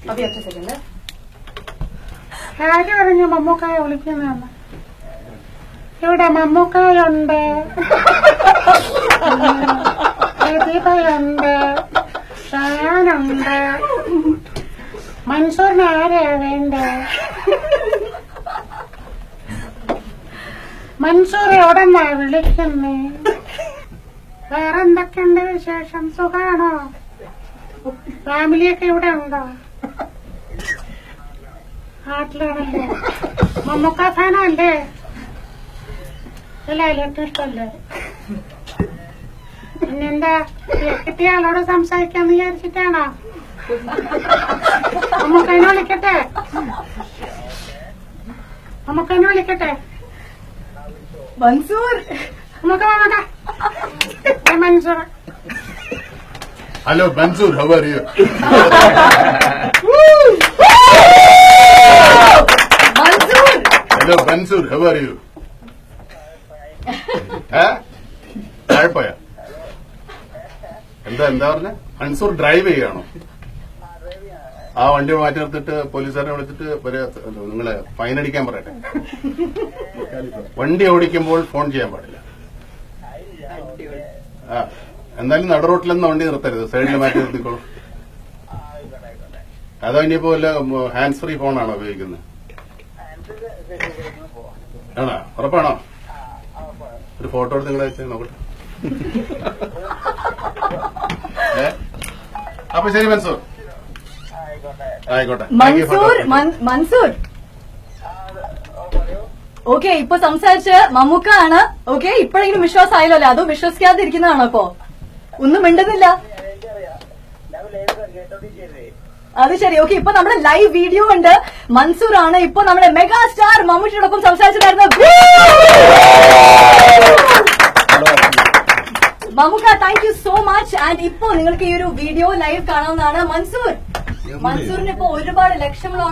അഭി ഒറ്റ സെക്കൻഡ്. ആര് പറഞ്ഞു മമ്മൂക്കായ വിളിക്കുന്നതെന്ന്? ഇവിടെ മമ്മൂക്കായുണ്ട്, പ്രതിഭയുണ്ട്, ഷാനുണ്ട്. മൻസൂറിന് ആരെയാ വേണ്ടേ? മൻസൂർ എവിടെന്നാ വിളിക്കുന്നേ? വേറെന്തൊക്കെയുണ്ട് വിശേഷം? സുഖാണോ? ഫാമിലിയൊക്കെ ഇവിടെ ഉണ്ടോ? നാട്ടിലാണല്ലേ? മമ്മൂക്ക ഫാനല്ലേ? അല്ല ഏറ്റവും ഇഷ്ടമല്ലേ? പിന്നെന്താ കിട്ടിയ ആളോട് സംസാരിക്കാന്ന് വിചാരിച്ചിട്ടാണോ? മമ്മൂക്കനെ വിളിക്കട്ടെ? മമ്മൂക്കനെ വിളിക്കട്ടെ? മൻസൂർ നമുക്ക് വേണോട്ടെ? Mansoor. Hello Mansoor, how are you? Mansoor hello Mansoor, how are you? താഴെപ്പോയ എന്താ പറഞ്ഞ? മൻസൂർ ഡ്രൈവ് ചെയ്യാണോ? ആ വണ്ടി മാറ്റി നിർത്തിട്ട് പോലീസുകാരനെ വിളിച്ചിട്ട് നിങ്ങളെ ഫൈൻ അടിക്കാൻ പറയട്ടെ. വണ്ടി ഓടിക്കുമ്പോൾ ഫോൺ ചെയ്യാൻ പാടില്ല. ആ എന്തായാലും നട റോട്ടിലൊന്നും വണ്ടി നിർത്തരുത്, സൈഡിൽ മാറ്റി നിർത്തിക്കോളൂ. അതോ ഇനിയിപ്പോ വല്ല ഹാൻഡ് ഫ്രീ ഫോണാണോ ഉപയോഗിക്കുന്നത്? ആണോ? ഉറപ്പാണോ? ഒരു ഫോട്ടോ എടുത്ത് നിങ്ങളെ വെച്ച് നോക്കട്ടെ. അപ്പൊ ശരി മൻസൂർ, ആയിക്കോട്ടെ. മൻസൂർ ഓക്കെ, ഇപ്പൊ സംസാരിച്ച് മമ്മൂക്ക ആണ്. ഓക്കെ, ഇപ്പോഴെങ്കിലും വിശ്വാസമായല്ലോ അല്ലേ? അതോ വിശ്വസിക്കാതെ ഇരിക്കുന്നതാണോ? ഇപ്പൊ ഒന്നും മിണ്ടുന്നില്ല. അത് ശരി. ഓക്കെ, ഇപ്പൊ നമ്മുടെ ലൈവ് വീഡിയോ ഉണ്ട്. മൻസൂർ ആണ് ഇപ്പൊ നമ്മുടെ മെഗാ സ്റ്റാർ മമ്മൂട്ടിയോടൊപ്പം സംസാരിച്ചിട്ടായിരുന്നു. Mammukka, thank you so much. And ഇപ്പൊ നിങ്ങൾക്ക് ഈ ഒരു വീഡിയോ ലൈവ് കാണാവുന്നതാണ്. മൻസൂറിന് ഇപ്പൊ ഒരുപാട് ലക്ഷങ്ങളോ